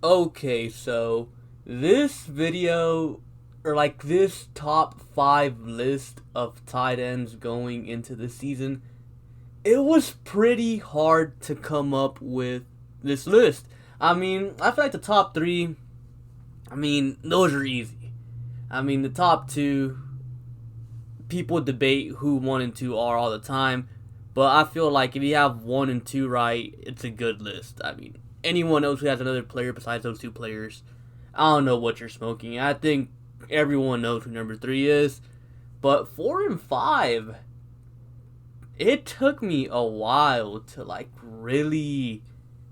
Okay, so this video, or like this top 5 list of tight ends going into the season, it was pretty hard to come up with this list. I feel like the top 3, those are easy. The top 2, people debate who 1 and 2 are all the time, but I feel like if you have 1 and 2 right, it's a good list. Anyone else who has another player besides those 2 players, I don't know what you're smoking. I think everyone knows who number 3 is. But 4 and 5, it took me a while to really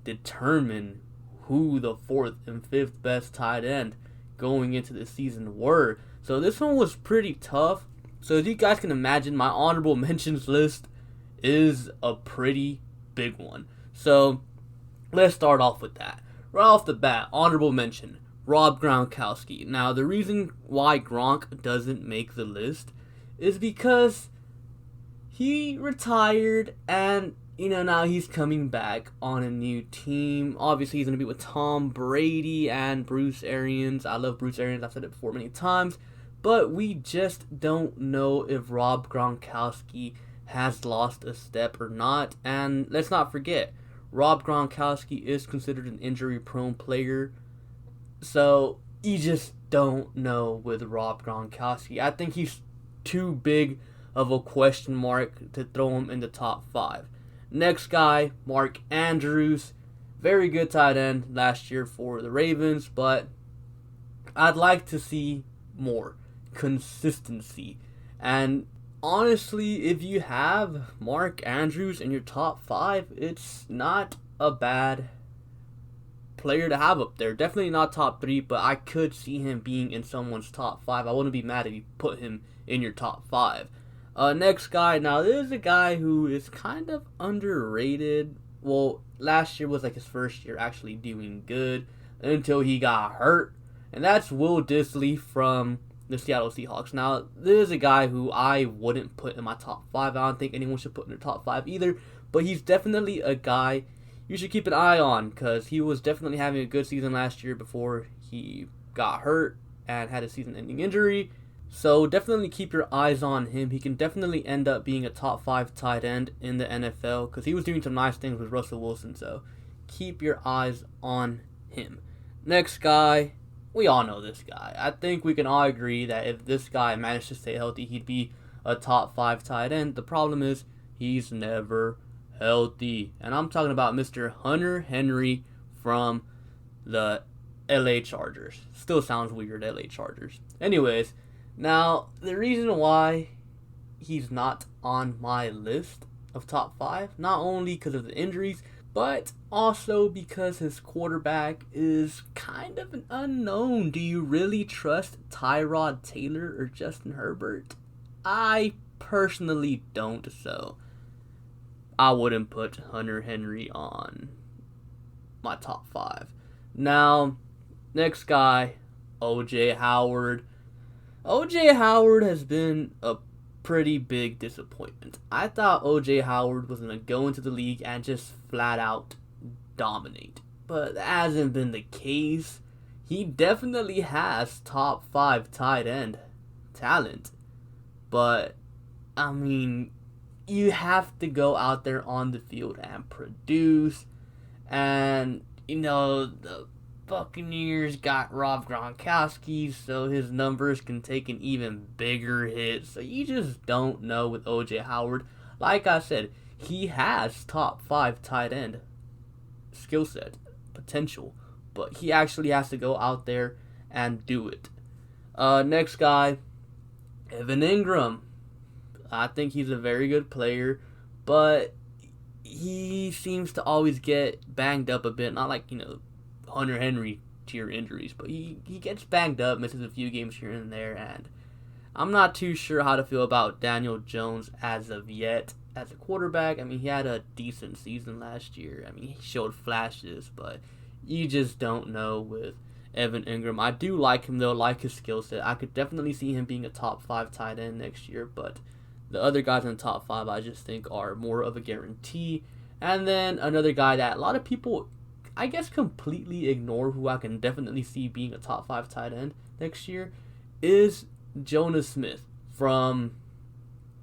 determine who the 4th and 5th best tight end going into the season were. So this one was pretty tough. So as you guys can imagine, my honorable mentions list is a pretty big one. So let's start off with that. Right off the bat, honorable mention, Rob Gronkowski. Now, the reason why Gronk doesn't make the list is because he retired and, now he's coming back on a new team. Obviously, he's going to be with Tom Brady and Bruce Arians. I love Bruce Arians. I've said it before many times. But we just don't know if Rob Gronkowski has lost a step or not. And let's not forget, Rob Gronkowski is considered an injury-prone player. So you just don't know with Rob Gronkowski. I think he's too big of a question mark to throw him in the top 5. Next guy, Mark Andrews. Very good tight end last year for the Ravens, but I'd like to see more consistency. And honestly, if you have Mark Andrews in your top 5, it's not a bad player to have up there. Definitely not top 3, but I could see him being in someone's top 5. I wouldn't be mad if you put him in your top 5. Next guy, now this is a guy who is kind of underrated. Well, last year was his first year actually doing good until he got hurt. And that's Will Dissly from the Seattle Seahawks. Now, this is a guy who I wouldn't put in my top 5. I don't think anyone should put in their top 5 either. But he's definitely a guy you should keep an eye on because he was definitely having a good season last year before he got hurt and had a season-ending injury. So definitely keep your eyes on him. He can definitely end up being a top 5 tight end in the NFL because he was doing some nice things with Russell Wilson. So keep your eyes on him. Next guy, we all know this guy. I think we can all agree that if this guy managed to stay healthy, he'd be a top 5 tight end. The problem is he's never healthy. And I'm talking about Mr. Hunter Henry from the LA Chargers. Still sounds weird, LA Chargers. Anyways, now the reason why he's not on my list of top 5, not only because of the injuries, but also because his quarterback is kind of an unknown. Do you really trust Tyrod Taylor or Justin Herbert? I personally don't, so I wouldn't put Hunter Henry on my top 5. Now, next guy, O.J. Howard. O.J. Howard has been a pretty big disappointment. I thought O.J. Howard was going to go into the league and just flat out dominate. But that hasn't been the case. He definitely has top 5 tight end talent. But, you have to go out there on the field and produce. And, the Buccaneers got Rob Gronkowski, so his numbers can take an even bigger hit. So you just don't know with O.J. Howard. Like I said, he has top 5 tight end skill set, potential, but he actually has to go out there and do it. Next guy, Evan Ingram. I think he's a very good player, but he seems to always get banged up a bit. Not like, Hunter Henry tier injuries, but he gets banged up, misses a few games here and there, and I'm not too sure how to feel about Daniel Jones as of yet as a quarterback. He had a decent season last year. He showed flashes, but you just don't know with Evan Ingram. I do like him, though, like his skill set. I could definitely see him being a top 5 tight end next year, but the other guys in the top 5 I just think are more of a guarantee. And then another guy that a lot of people I guess, completely ignore who I can definitely see being a top 5 tight end next year is Jonas Smith from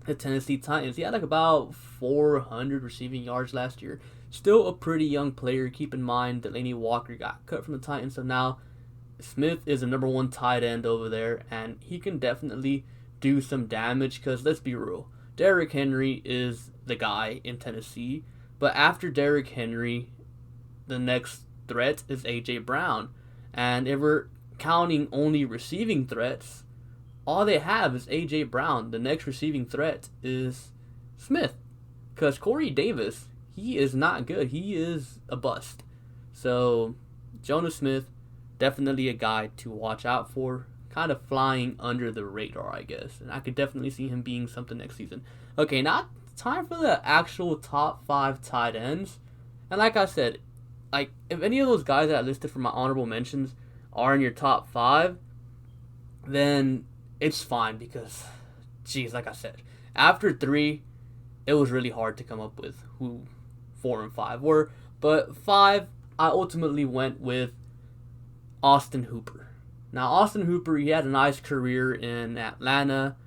the Tennessee Titans. He had like about 400 receiving yards last year. Still a pretty young player. Keep in mind that Delanie Walker got cut from the Titans, so now Smith is the number 1 tight end over there, and he can definitely do some damage because let's be real, Derrick Henry is the guy in Tennessee, but after Derrick Henry, the next threat is A.J. Brown, and if we're counting only receiving threats, all they have is A.J. Brown. The next receiving threat is Smith, because Corey Davis, he is not good. He is a bust. So Jonas Smith, definitely a guy to watch out for. Kind of flying under the radar, I guess. And I could definitely see him being something next season. Okay, now time for the actual top 5 tight ends. And like I said, like if any of those guys that I listed for my honorable mentions are in your top 5, then it's fine because, geez, like I said, after 3, it was really hard to come up with who 4 and 5 were. But 5, I ultimately went with Austin Hooper. Now, Austin Hooper, he had a nice career in Atlanta,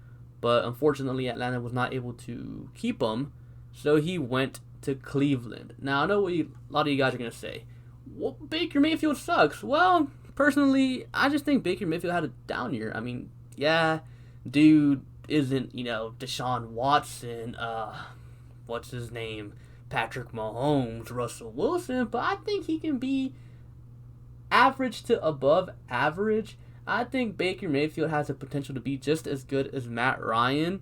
but unfortunately Atlanta was not able to keep him, so he went to Cleveland. Now, I know what a lot of you guys are going to say. Well, Baker Mayfield sucks. Well, personally, I just think Baker Mayfield had a down year. I mean, yeah, dude isn't, Deshaun Watson, what's his name, Patrick Mahomes, Russell Wilson, but I think he can be average to above average. I think Baker Mayfield has the potential to be just as good as Matt Ryan.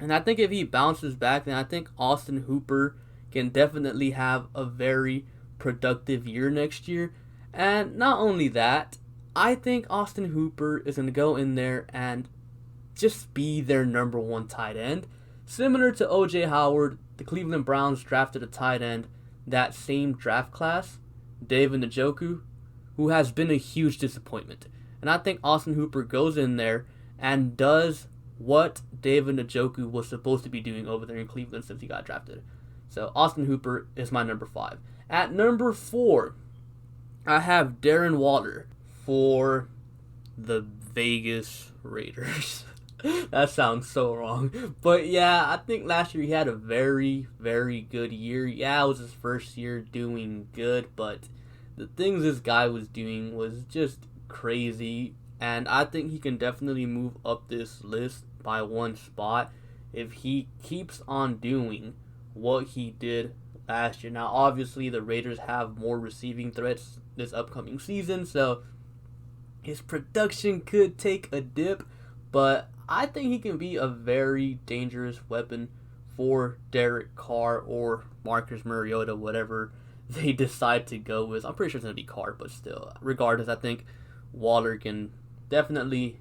And I think if he bounces back, then I think Austin Hooper can definitely have a very productive year next year. And not only that, I think Austin Hooper is going to go in there and just be their number 1 tight end. Similar to O.J. Howard, the Cleveland Browns drafted a tight end that same draft class, David Njoku, who has been a huge disappointment. And I think Austin Hooper goes in there and does what David Njoku was supposed to be doing over there in Cleveland since he got drafted. So Austin Hooper is my number 5. At number 4, I have Darren Waller for the Vegas Raiders. That sounds so wrong. But yeah, I think last year he had a very, very good year. Yeah, it was his first year doing good, but the things this guy was doing was just crazy. And I think he can definitely move up this list by 1 spot if he keeps on doing what he did last year. Now, obviously, the Raiders have more receiving threats this upcoming season, so his production could take a dip, but I think he can be a very dangerous weapon for Derek Carr or Marcus Mariota, whatever they decide to go with. I'm pretty sure it's going to be Carr, but still, regardless, I think Waller can definitely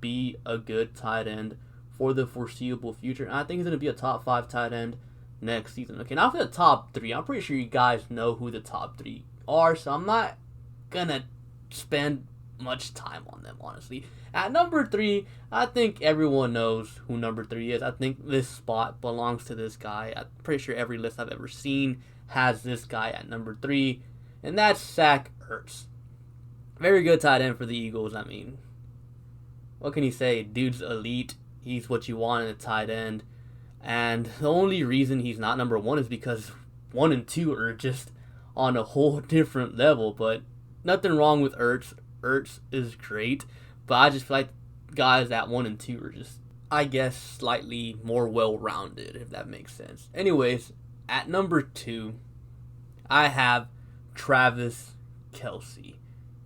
be a good tight end for the foreseeable future, and I think he's going to be a top 5 tight end next season. Okay, now for the top 3, I'm pretty sure you guys know who the top 3 are, so I'm not going to spend much time on them, honestly. At number 3, I think everyone knows who number 3 is. I think this spot belongs to this guy. I'm pretty sure every list I've ever seen has this guy at number 3, and that's Zach Ertz. Very good tight end for the Eagles. I mean, what can you say? Dude's elite. He's what you want in a tight end. And the only reason he's not number 1 is because 1 and 2 are just on a whole different level. But nothing wrong with Ertz. Ertz is great. But I just feel like guys at 1 and 2 are just, I guess, slightly more well-rounded, if that makes sense. Anyways, at number 2, I have Travis Kelce.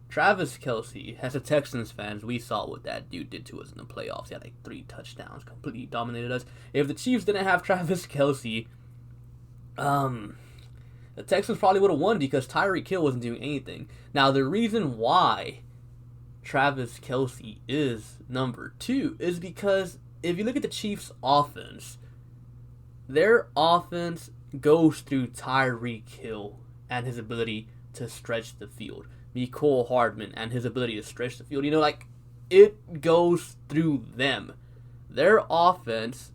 Travis Kelce, as a Texans fans, we saw what that dude did to us in the playoffs. He had like 3 touchdowns, completely dominated us. If the Chiefs didn't have Travis Kelce, the Texans probably would have won because Tyreek Hill wasn't doing anything. Now, the reason why Travis Kelce is number 2 is because if you look at the Chiefs' offense, their offense goes through Tyreek Hill and his ability to stretch the field. Mecole Hardman and his ability to stretch the field. It goes through them. Their offense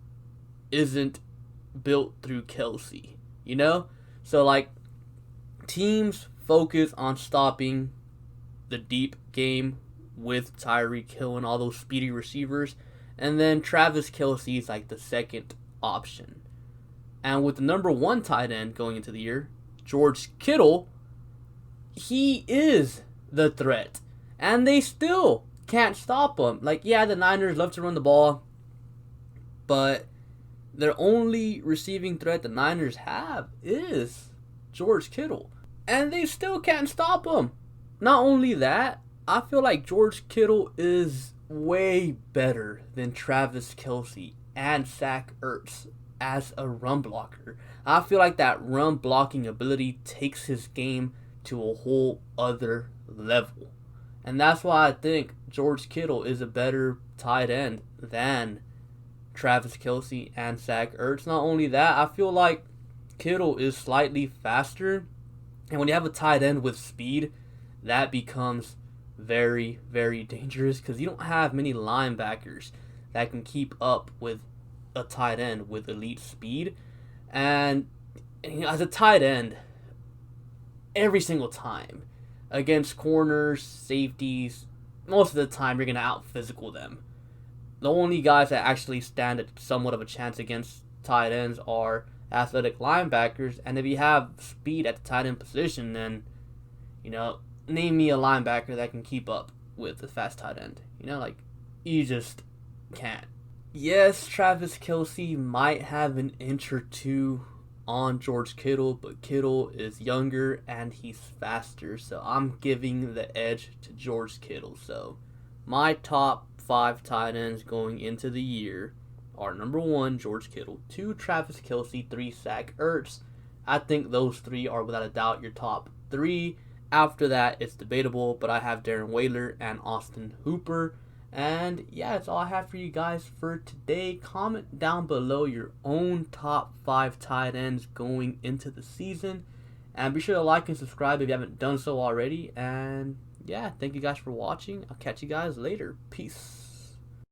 isn't built through Kelce, So, teams focus on stopping the deep game with Tyreek Hill and all those speedy receivers. And then Travis Kelce is like the second option. And with the number one tight end going into the year, George Kittle, he is the threat. And they still can't stop him. Like, yeah, the Niners love to run the ball, but their only receiving threat the Niners have is George Kittle. And they still can't stop him. Not only that, I feel like George Kittle is way better than Travis Kelce and Zach Ertz as a run blocker. I feel like that run blocking ability takes his game to a whole other level. And that's why I think George Kittle is a better tight end than Travis Kelce and Zach Ertz. Not only that, I feel like Kittle is slightly faster. And when you have a tight end with speed, that becomes very, very dangerous because you don't have many linebackers that can keep up with a tight end with elite speed. And as a tight end, every single time against corners, safeties, most of the time you're going to out-physical them. The only guys that actually stand at somewhat of a chance against tight ends are athletic linebackers. And if you have speed at the tight end position, then, name me a linebacker that can keep up with a fast tight end. You just can't. Yes, Travis Kelce might have an inch or two on George Kittle, but Kittle is younger and he's faster, so I'm giving the edge to George Kittle. So my top 5 tight ends going into the year are number 1, George Kittle, 2, Travis Kelce, 3, Zach Ertz. I think those 3 are without a doubt your top 3. After that, it's debatable, but I have Darren Waller and Austin Hooper. And yeah, that's all I have for you guys for today. Comment down below your own top 5 tight ends going into the season. And be sure to like and subscribe if you haven't done so already. And yeah, thank you guys for watching. I'll catch you guys later. Peace.